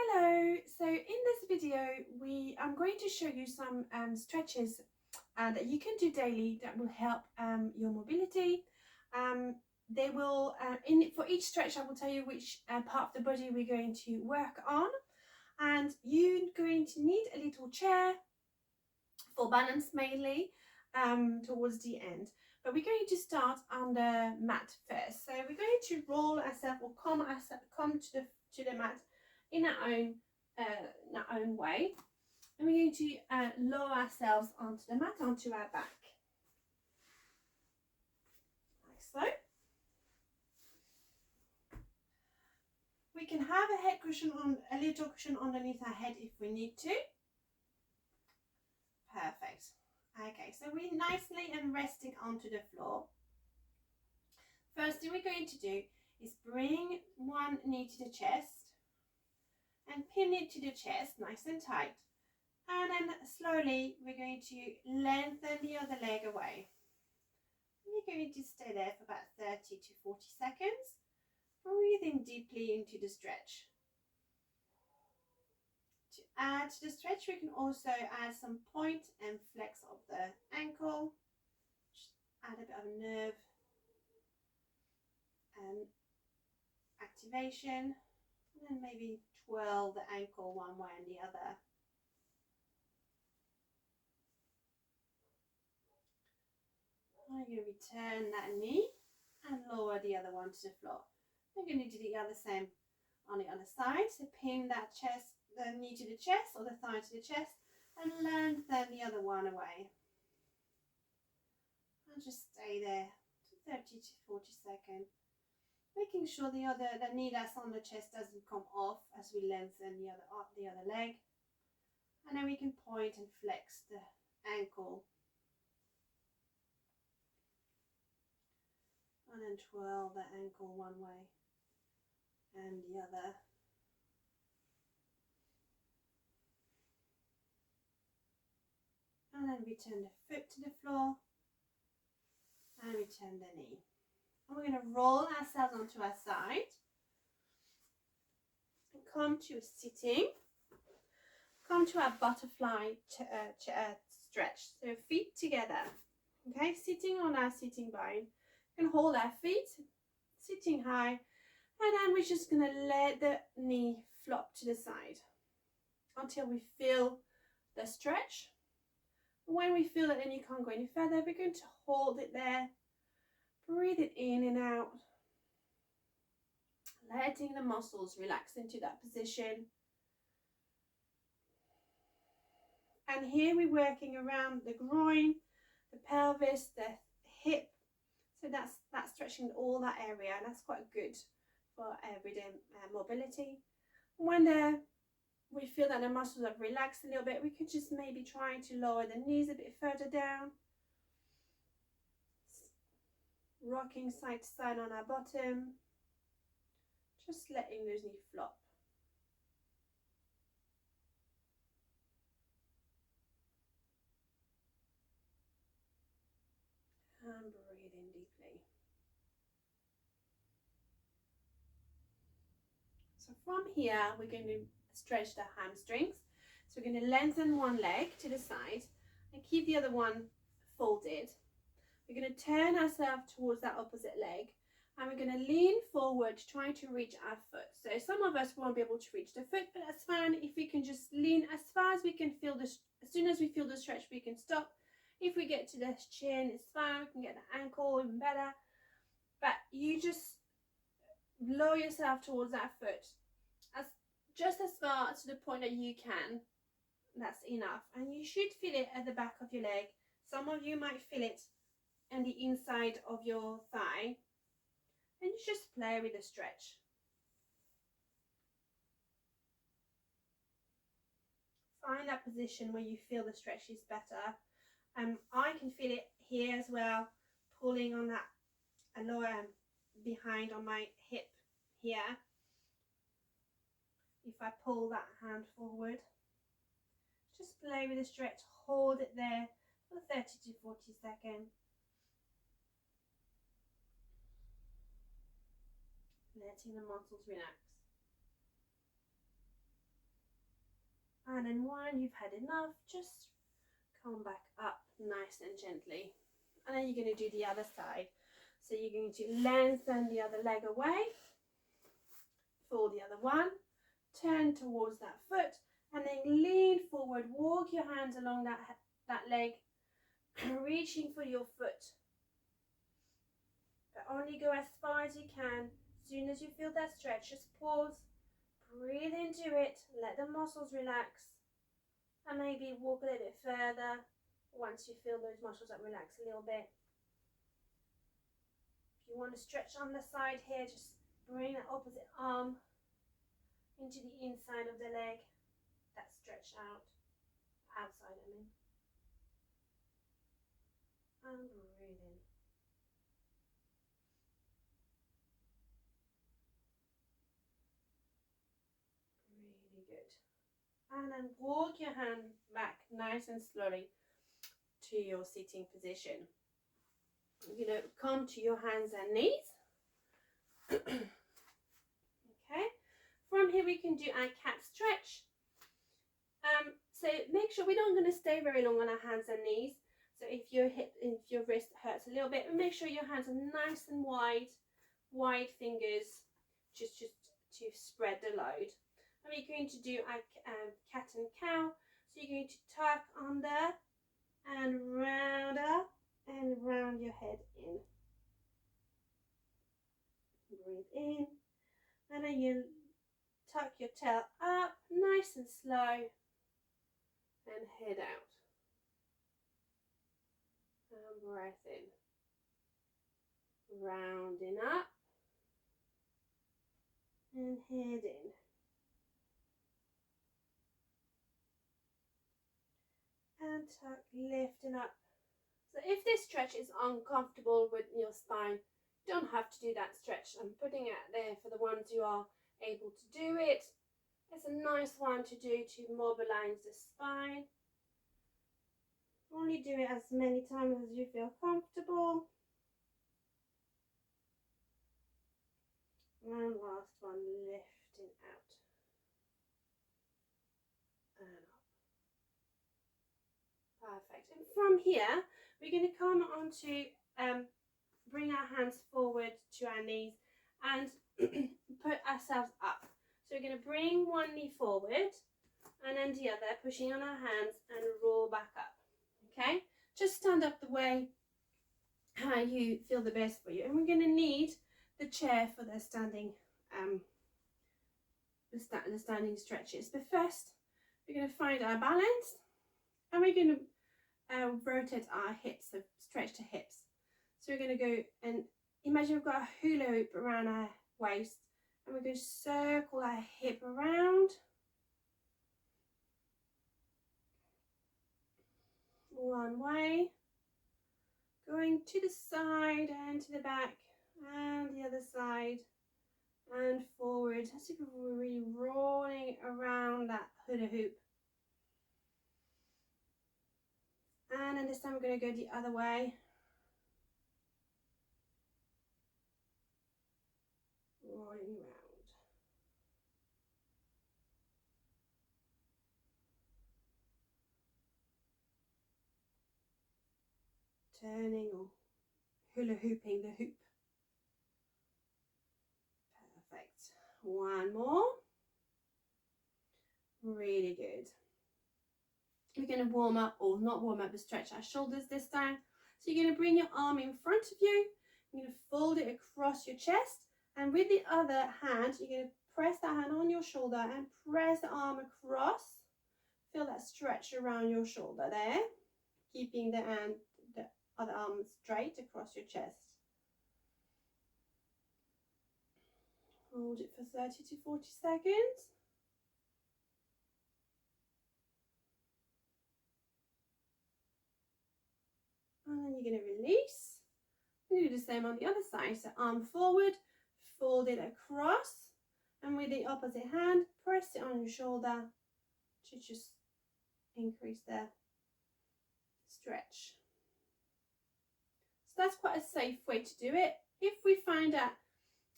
Hello, so in this video I'm going to show you some stretches that you can do daily that will help your mobility. They will, for each stretch I will tell you which part of the body we're going to work on, and you're going to need a little chair for balance mainly towards the end. But we're going to start on the mat first. So we're going to roll ourselves or come to the mat in our own way, and we're going to lower ourselves onto the mat, onto our back, like so. We can have a head cushion on, a little cushion underneath our head if we need to. Perfect. Okay, so we're nicely and resting onto the floor. First thing we're going to do is bring one knee to the chest and pin it to the chest nice and tight. And then slowly we're going to lengthen the other leg away. We're going to stay there for about 30 to 40 seconds, breathing deeply into the stretch. To add to the stretch, we can also add some point and flex of the ankle. Just add a bit of nerve and activation, and then maybe twirl the ankle one way and the other. I'm going to return that knee and lower the other one to the floor. I'm going to do the other same on the other side. So pin that chest, the knee to the chest or the thigh to the chest, and lengthen the other one away. And just stay there for 30 to 40 seconds, making sure the knee that's on the chest doesn't come off as we lengthen the other leg. And then we can point and flex the ankle. And then twirl the ankle one way and the other. And then return the foot to the floor and return the knee. And we're going to roll ourselves onto our side and come to a sitting. Come to our butterfly stretch. So feet together. Okay, sitting on our sitting bone. We can hold our feet sitting high, and then we're just going to let the knee flop to the side until we feel the stretch. When we feel it and you can't go any further, we're going to hold it there, breathe it in and out, letting the muscles relax into that position. And here we're working around the groin, the pelvis, the hip. So that's stretching all that area, and that's quite good for everyday mobility. When we feel that the muscles have relaxed a little bit, we could just maybe try to lower the knees a bit further down. Rocking side to side on our bottom. Just letting those knees flop. And breathe in deeply. So from here, we're going to stretch the hamstrings. So we're going to lengthen one leg to the side and keep the other one folded. We're going to turn ourselves towards that opposite leg, and we're going to lean forward, trying to reach our foot. So some of us won't be able to reach the foot, but that's fine. If we can just lean as far as we can feel this, as soon as we feel the stretch, we can stop. If we get to the chin, it's fine. We can get the ankle even better. But you just lower yourself towards that foot, just as far to the point that you can. That's enough. And you should feel it at the back of your leg. Some of you might feel it on the inside of your thigh. And you just play with the stretch. Find that position where you feel the stretch is better. I can feel it here as well, pulling on that lower behind on my hip here. If I pull that hand forward, just play with the stretch, hold it there for 30 to 40 seconds. Letting the muscles relax. And then when you've had enough, just come back up nice and gently. And then you're going to do the other side. So you're going to lengthen the other leg away, fold the other one, turn towards that foot, and then lean forward, walk your hands along that leg, reaching for your foot. But only go as far as you can. As soon as you feel that stretch, just pause, breathe into it, let the muscles relax, and maybe walk a little bit further once you feel those muscles that relax a little bit. If you want to stretch on the side here, just bring the opposite arm into the inside of the leg. That's stretched out, outside I mean. And breathe in. Really good. And then walk your hand back nice and slowly to your sitting position. You're going to come to your hands and knees. Okay. From here we can do our cat stretch. So make sure we don't going to stay very long on our hands and knees. So if your wrist hurts a little bit, make sure your hands are nice and wide fingers, just to spread the load. And we're going to do a cat and cow. So you're going to tuck under and round up and round your head in. Breathe in, and then you tuck your tail up nice and slow and head out. And breath in. Rounding up and head in. And tuck, lifting up. So if this stretch is uncomfortable with your spine, you don't have to do that stretch. I'm putting it there for the ones who are able to do it. It's a nice one to do to mobilize the spine. Only do it as many times as you feel comfortable. And last one, lifting out and up. Perfect. And from here, we're going to come on to bring our hands forward to our knees and put ourselves up. So we're going to bring one knee forward and then the other, pushing on our hands and roll back up. Okay? Just stand up the way how you feel the best for you. And we're going to need the chair for the standing the standing stretches. But first, we're going to find our balance and we're going to rotate our hips, so stretch the hips. So we're going to go and imagine we've got a hula hoop around our waist and we're going to circle our hip around. One way, going to the side and to the back and the other side and forward, as if we were really rolling around that hula hoop. And then this time we're going to go the other way. Rolling around. Turning or hula hooping the hoop. Perfect. One more. Really good. We're going to warm up, or not warm up, but stretch our shoulders this time. So you're going to bring your arm in front of you. You're going to fold it across your chest. And with the other hand, you're going to press that hand on your shoulder and press the arm across. Feel that stretch around your shoulder there. Keeping the other arm straight across your chest. Hold it for 30 to 40 seconds. And then you're going to release. You do the same on the other side. So arm forward, fold it across, and with the opposite hand, press it on your shoulder to just increase the stretch. So that's quite a safe way to do it. If we find that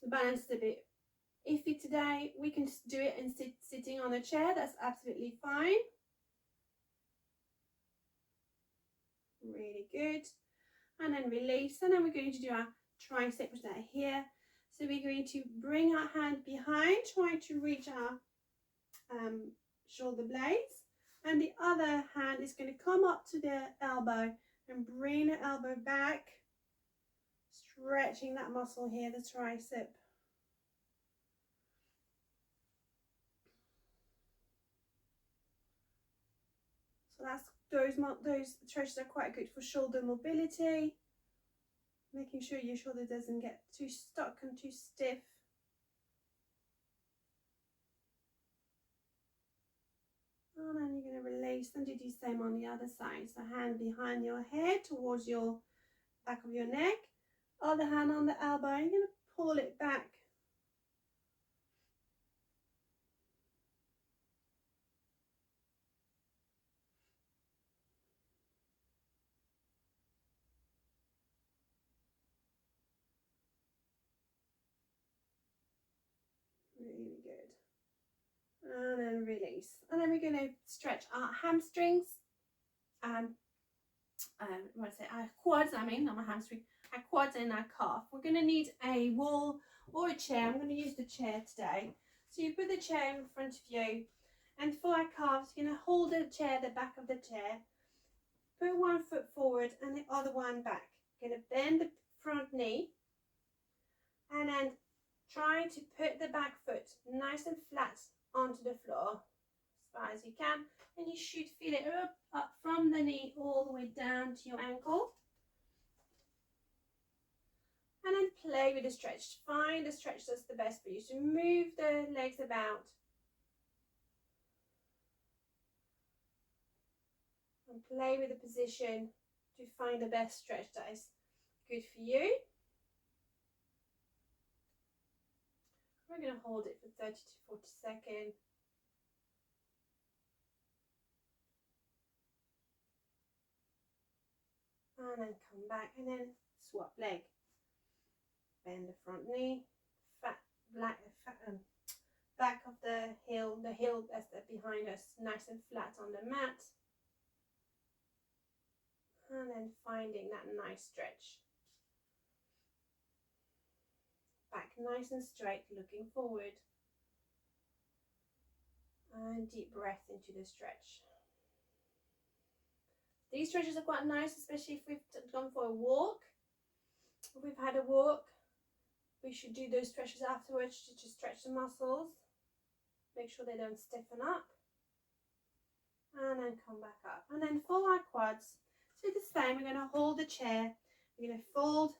the balance is a bit iffy today, we can do it and sitting on a chair. That's absolutely fine. Really good. And then release. And then we're going to do our triceps here. So we're going to bring our hand behind, trying to reach our shoulder blades. And the other hand is going to come up to the elbow and bring the elbow back, stretching that muscle here, the tricep. So those stretches are quite good for shoulder mobility, making sure your shoulder doesn't get too stuck and too stiff. And then you're going to release and do the same on the other side. So hand behind your head towards your back of your neck. Other hand on the elbow. You're going to pull it back. Really good. And then release. And then we're going to stretch our hamstrings. What I say, our quads, not my hamstring, our quads and our calf. We're going to need a wall or a chair. I'm going to use the chair today. So you put the chair in front of you, and for our calves, you're going to hold the chair, the back of the chair, put one foot forward and the other one back. You're going to bend the front knee, and then try to put the back foot nice and flat onto the floor as far as you can, and you should feel it up from the knee all the way down to your ankle. And then play with the stretch. Find the stretch that's the best for you. So move the legs about and play with the position to find the best stretch that is good for you. We're going to hold it for 30 to 40 seconds. And then come back and then swap leg. Bend the front knee, back of the heel that's behind us, nice and flat on the mat. And then finding that nice stretch. Back nice and straight, looking forward. And deep breath into the stretch. These stretches are quite nice, especially if we've gone for a walk. If we've had a walk, we should do those stretches afterwards to just stretch the muscles. Make sure they don't stiffen up. And then come back up. And then for our quads, so the same, we're going to hold the chair. We're going to fold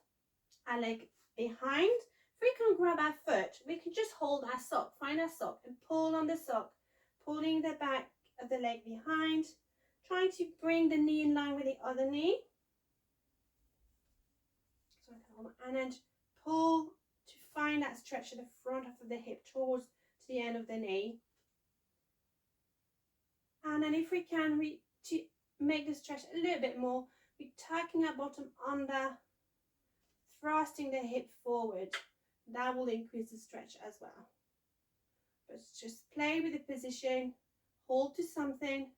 our leg behind. If we can grab our foot, we can just hold our sock, find our sock and pull on the sock, pulling the back of the leg behind, trying to bring the knee in line with the other knee. And then pull to find that stretch at the front of the hip towards the end of the knee. And then if we can, to make the stretch a little bit more, we're tucking our bottom under, thrusting the hip forward. That will increase the stretch as well. But just play with the position, hold to something,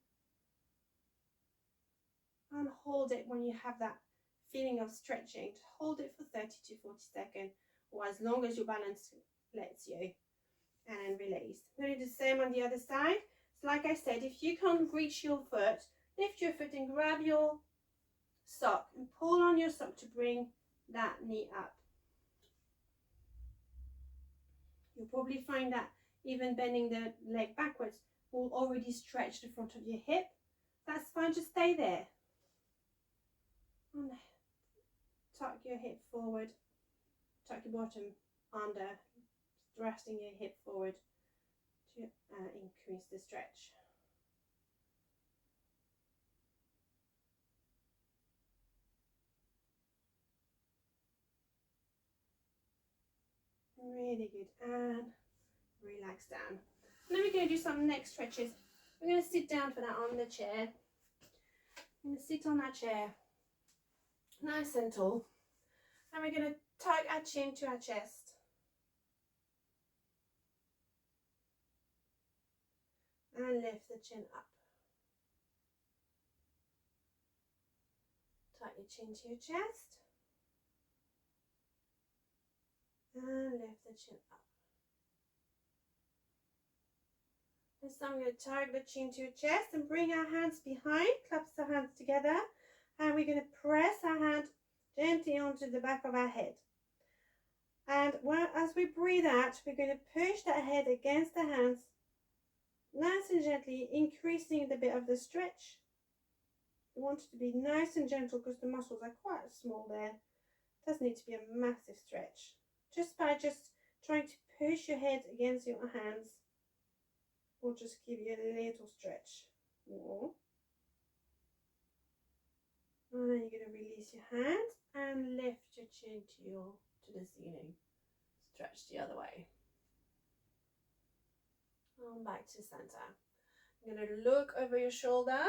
and hold it when you have that feeling of stretching. Hold it for 30 to 40 seconds, or as long as your balance lets you, and then release. We're going to do the same on the other side. So like I said, if you can't reach your foot, lift your foot and grab your sock and pull on your sock to bring that knee up. You'll probably find that even bending the leg backwards will already stretch the front of your hip. That's fine, just stay there. And tuck your hip forward, tuck your bottom under, thrusting your hip forward to increase the stretch. Really good, and relax down. And then we're going to do some neck stretches. We're going to sit down for that on the chair. I'm going to sit on that chair, nice and tall, and we're going to tuck our chin to our chest. and lift the chin up. Tuck your chin to your chest and lift the chin up. This time we're going to tuck the chin to your chest and bring our hands behind, clasp the hands together, and we're going to press our hand gently onto the back of our head. And as we breathe out, we're going to push that head against the hands, nice and gently, increasing the bit of the stretch. You want it to be nice and gentle because the muscles are quite small there. It doesn't need to be a massive stretch. Just by trying to push your head against your hands will just give you a little stretch more. And then you're going to release your hand and lift your chin to the ceiling. Stretch the other way. And back to center. You're going to look over your shoulder.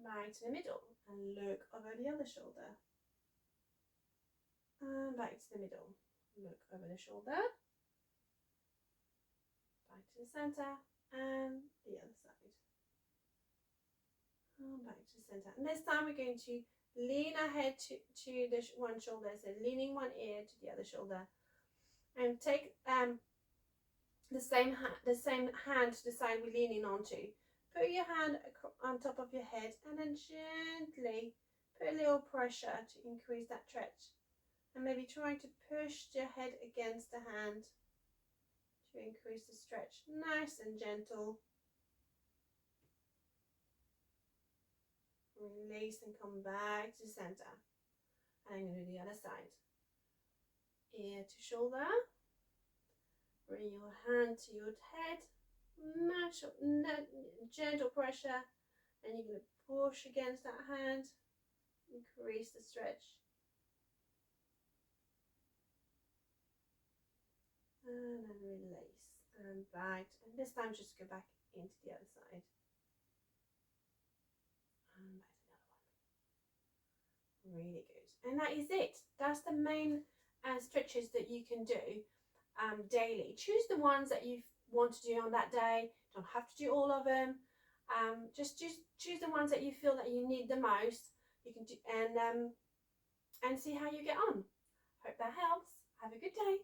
Back to the middle and look over the other shoulder. And back to the middle. Look over the shoulder. Back to the center and the other side. And back to the center. And this time we're going to lean our head to the one shoulder, so leaning one ear to the other shoulder. And take the same hand to the side we're leaning onto. Put your hand on top of your head and then gently put a little pressure to increase that stretch. And maybe trying to push your head against the hand to increase the stretch. Nice and gentle. Release and come back to center. And I'm going to do the other side. Ear to shoulder. Bring your hand to your head. Gentle pressure, and you're going to push against that hand, increase the stretch, and then release and back, and this time just go back into the other side and back to the other one. Really good. And that is it. That's the main stretches that you can do daily. Choose the ones that you want to do on that day. Don't have to do all of them. Just choose the ones that you feel that you need the most. You can do and see how you get on. Hope that helps. Have a good day.